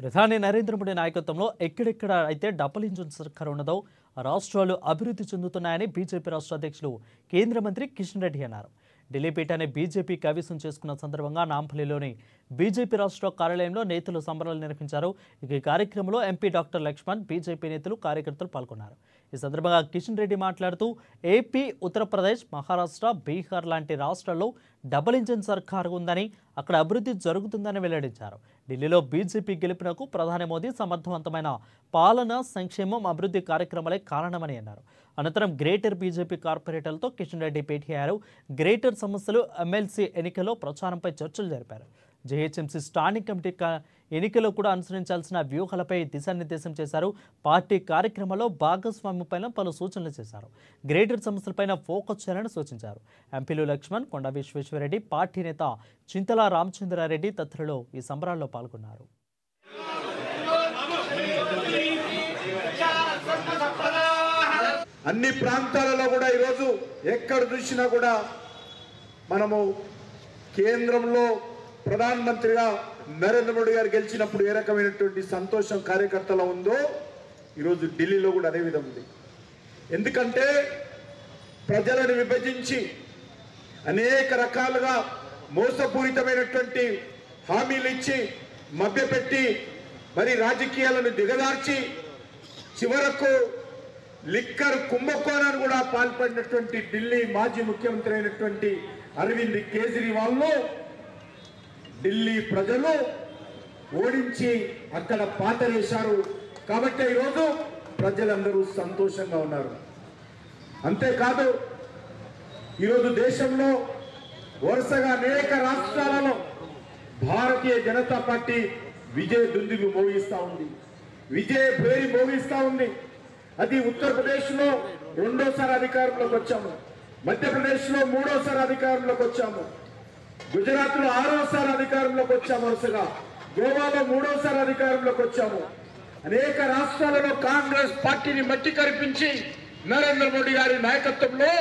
ప్రధాని నరేంద్ర మోడీ నాయకత్వంలో ఎక్కడెక్కడ అయితే డబుల్ ఇంజిన్ సర్కార్ ఉన్నదో రాష్ట్రాలు అభివృద్ధి చెందుతున్నాయని బీజేపీ రాష్ట్ర అధ్యక్షులు కేంద్ర మంత్రి కిషన్ రెడ్డి అన్నారు. ఢిల్లీ పీఠాన్ని బీజేపీ కైవసం చేసుకున్న సందర్భంగా నాంపల్లిలోని బీజేపీ రాష్ట్ర కార్యాలయంలో నేతలు సంబరాలు నిర్వహించారు. ఈ కార్యక్రమంలో ఎంపీ డాక్టర్ లక్ష్మణ్, బీజేపీ నేతలు, కార్యకర్తలు పాల్గొన్నారు. ఈ సందర్భంగా కిషన్ రెడ్డి మాట్లాడుతూ ఏపీ, ఉత్తరప్రదేశ్, మహారాష్ట్ర, బీహార్ లాంటి రాష్ట్రాల్లో డబుల్ ఇంజిన్ సర్కారు ఉందని, అక్కడ అభివృద్ధి జరుగుతుందని వెల్లడించారు. ఢిల్లీలో బీజేపీ గెలుపునకు ప్రధాని మోదీ సమర్థవంతమైన పాలన, సంక్షేమం, అభివృద్ధి కార్యక్రమాలే కారణమని అన్నారు. అనంతరం గ్రేటర్ బీజేపీ కార్పొరేటర్లతో కిషన్ రెడ్డి భేటీ అయ్యారు. గ్రేటర్ సమస్యలు, ఎమ్మెల్సీ ఎన్నికల్లో ప్రచారంపై చర్చలు జరిపారు. జేహెచ్ఎంసీ స్టాండింగ్ కమిటీ ఎన్నికల్లో కూడా అనుసరించాల్సిన వ్యూహాలపై దిశానిర్దేశం చేశారు. పార్టీ కార్యక్రమంలో భాగస్వామ్యంపైన పలు సూచనలు చేశారు. గ్రేటర్ సమస్యలపైన ఫోకస్ చేయాలని సూచించారు. ఎంపీలు లక్ష్మణ్, కొండ విశ్వేశ్వరరెడ్డి, పార్టీ నేత చింతల రామచంద్రారెడ్డి తదితరులు ఈ సంబరాల్లో పాల్గొన్నారు. అన్ని ప్రాంతాలలో కూడా ఈరోజు ఎక్కడ చూసినా కూడా మనము కేంద్రంలో ప్రధానమంత్రిగా నరేంద్ర మోడీ గారు గెలిచినప్పుడు ఏ రకమైనటువంటి సంతోషం కార్యకర్తలో ఉందో ఈరోజు ఢిల్లీలో కూడా అదే విధంగా ఉంది. ఎందుకంటే ప్రజలను విభజించి అనేక రకాలుగా మోసపూరితమైనటువంటి హామీలు ఇచ్చి మభ్యపెట్టి మరి రాజకీయాలను దిగదార్చి చివరకు లిక్కర్ కుంభకోణాన్ని కూడా పాల్పడినటువంటి ఢిల్లీ మాజీ ముఖ్యమంత్రి అయినటువంటి అరవింద్ కేజ్రీవాల్ను ఢిల్లీ ప్రజలు ఓడించి అక్కడ పాతరేశారు. కాబట్టి ఈరోజు ప్రజలందరూ సంతోషంగా ఉన్నారు. అంతేకాదు ఈరోజు దేశంలో వరుసగా అనేక రాష్ట్రాలలో భారతీయ జనతా పార్టీ విజయ దుందుబి మోగిస్తూ ఉంది, విజయ భేరి మోగిస్తూ ఉంది. అది ఉత్తరప్రదేశ్లో రెండోసారి అధికారంలోకి వచ్చాము, మధ్యప్రదేశ్లో మూడోసారి అధికారంలోకి వచ్చాము, గుజరాత్లో ఆరోసారి అధికారంలోకి వచ్చాము, వరుసగా గోవాలో మూడోసారి అధికారంలోకి వచ్చాము. అనేక రాష్ట్రాలలో కాంగ్రెస్ పార్టీని మట్టి కరిపించి నరేంద్ర మోడీ గారి నాయకత్వంలో